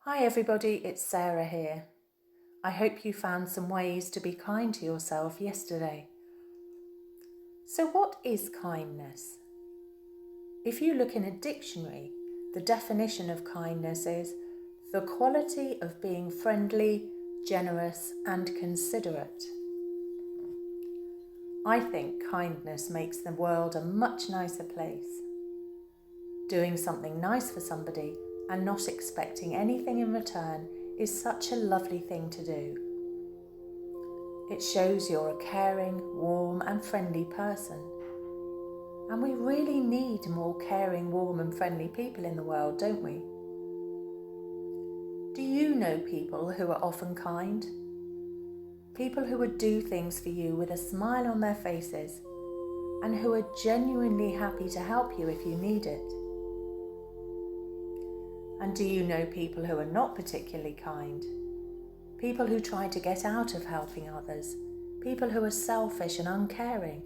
Hi everybody, it's Sarah here. I hope you found some ways to be kind to yourself yesterday. So what is kindness? If you look in a dictionary, the definition of kindness is the quality of being friendly, generous and considerate. I think kindness makes the world a much nicer place. Doing something nice for somebody and not expecting anything in return is such a lovely thing to do. It shows you're a caring, warm and friendly person. And we really need more caring, warm and friendly people in the world, don't we? Do you know people who are often kind? People who would do things for you with a smile on their faces and who are genuinely happy to help you if you need it. And do you know people who are not particularly kind? People who try to get out of helping others, people who are selfish and uncaring,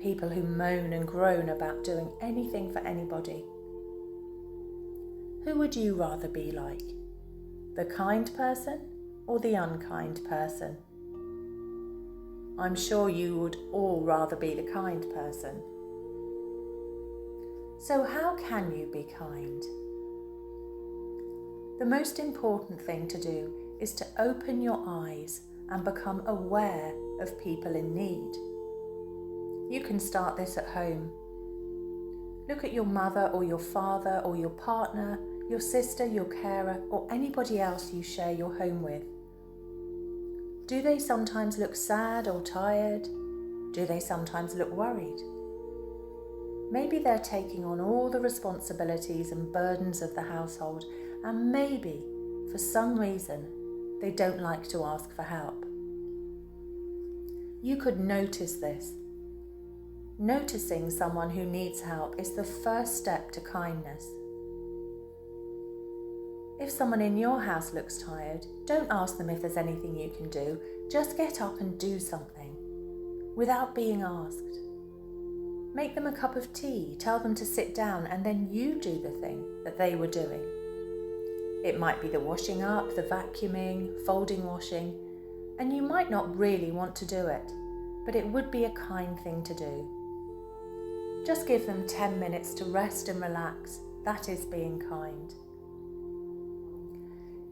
people who moan and groan about doing anything for anybody. Who would you rather be like? The kind person or the unkind person? I'm sure you would all rather be the kind person. So how can you be kind? The most important thing to do is to open your eyes and become aware of people in need. You can start this at home. Look at your mother or your father or your partner, your sister, your carer, or anybody else you share your home with. Do they sometimes look sad or tired? Do they sometimes look worried? Maybe they're taking on all the responsibilities and burdens of the household, and maybe, for some reason, they don't like to ask for help. You could notice this. Noticing someone who needs help is the first step to kindness. If someone in your house looks tired, don't ask them if there's anything you can do. Just get up and do something, without being asked. Make them a cup of tea, tell them to sit down, and then you do the thing that they were doing. It might be the washing up, the vacuuming, folding washing, and you might not really want to do it, but it would be a kind thing to do. Just give them 10 minutes to rest and relax. That is being kind.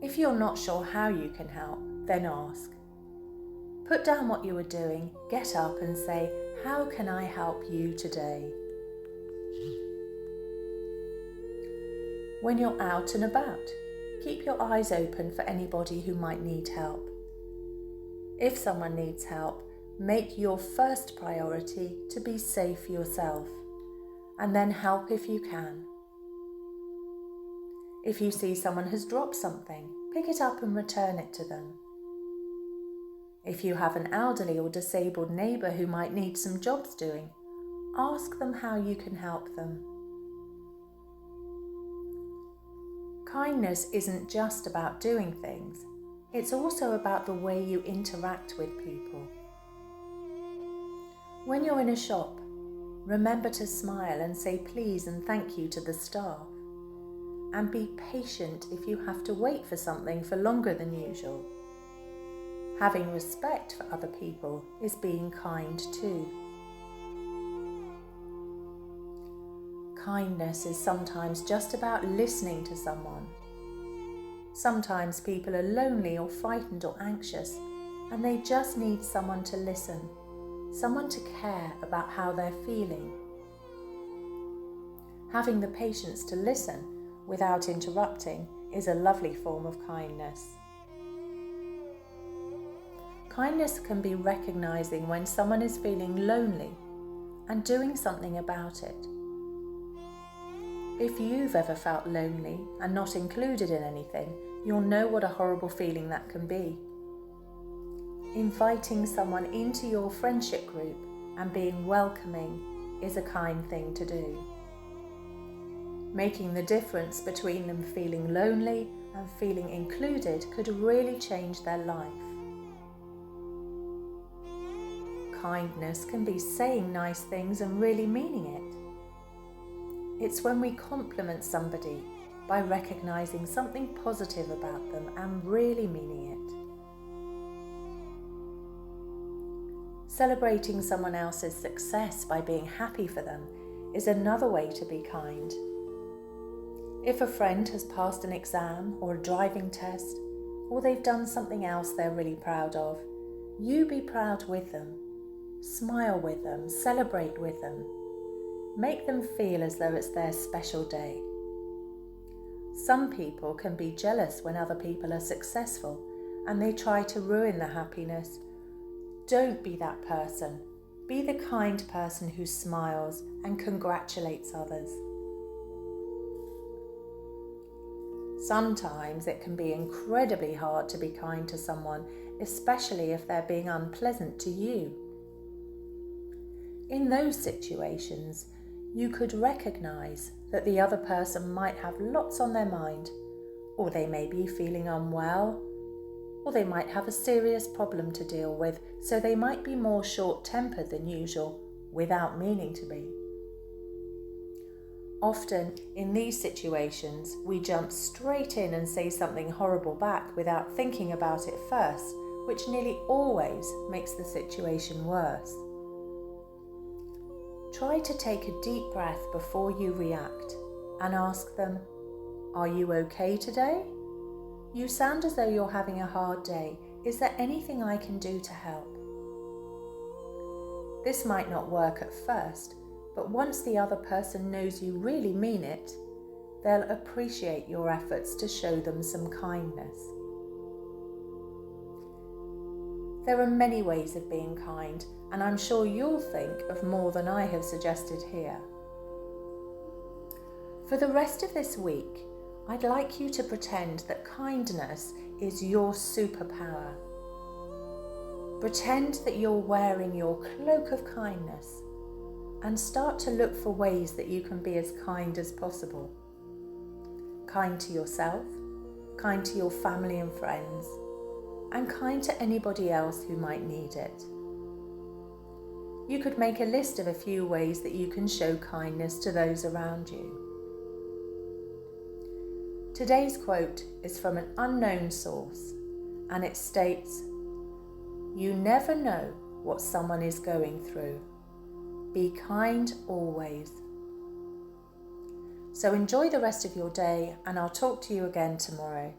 If you're not sure how you can help, then ask. Put down what you were doing, get up and say, "How can I help you today?" When you're out and about, keep your eyes open for anybody who might need help. If someone needs help, make your first priority to be safe yourself, and then help if you can. If you see someone has dropped something, pick it up and return it to them. If you have an elderly or disabled neighbour who might need some jobs doing, ask them how you can help them. Kindness isn't just about doing things, it's also about the way you interact with people. When you're in a shop, remember to smile and say please and thank you to the staff. And be patient if you have to wait for something for longer than usual. Having respect for other people is being kind too. Kindness is sometimes just about listening to someone. Sometimes people are lonely or frightened or anxious, and they just need someone to listen, someone to care about how they're feeling. Having the patience to listen without interrupting is a lovely form of kindness. Kindness can be recognizing when someone is feeling lonely and doing something about it. If you've ever felt lonely and not included in anything, you'll know what a horrible feeling that can be. Inviting someone into your friendship group and being welcoming is a kind thing to do. Making the difference between them feeling lonely and feeling included could really change their life. Kindness can be saying nice things and really meaning it. It's when we compliment somebody, by recognizing something positive about them and really meaning it. Celebrating someone else's success by being happy for them is another way to be kind. If a friend has passed an exam or a driving test, or they've done something else they're really proud of, you be proud with them. Smile with them, celebrate with them. Make them feel as though it's their special day. Some people can be jealous when other people are successful and they try to ruin the happiness. Don't be that person. Be the kind person who smiles and congratulates others. Sometimes it can be incredibly hard to be kind to someone, especially if they're being unpleasant to you. In those situations, you could recognize that the other person might have lots on their mind, or they may be feeling unwell, or they might have a serious problem to deal with, so they might be more short-tempered than usual without meaning to be. Often, in these situations, we jump straight in and say something horrible back without thinking about it first, which nearly always makes the situation worse. Try to take a deep breath before you react and ask them, "Are you okay today? You sound as though you're having a hard day. Is there anything I can do to help?" This might not work at first, but once the other person knows you really mean it, they'll appreciate your efforts to show them some kindness. There are many ways of being kind, and I'm sure you'll think of more than I have suggested here. For the rest of this week, I'd like you to pretend that kindness is your superpower. Pretend that you're wearing your cloak of kindness and start to look for ways that you can be as kind as possible. Kind to yourself, kind to your family and friends, and kind to anybody else who might need it. You could make a list of a few ways that you can show kindness to those around you. Today's quote is from an unknown source, and it states, "You never know what someone is going through. Be kind always." So enjoy the rest of your day, and I'll talk to you again tomorrow.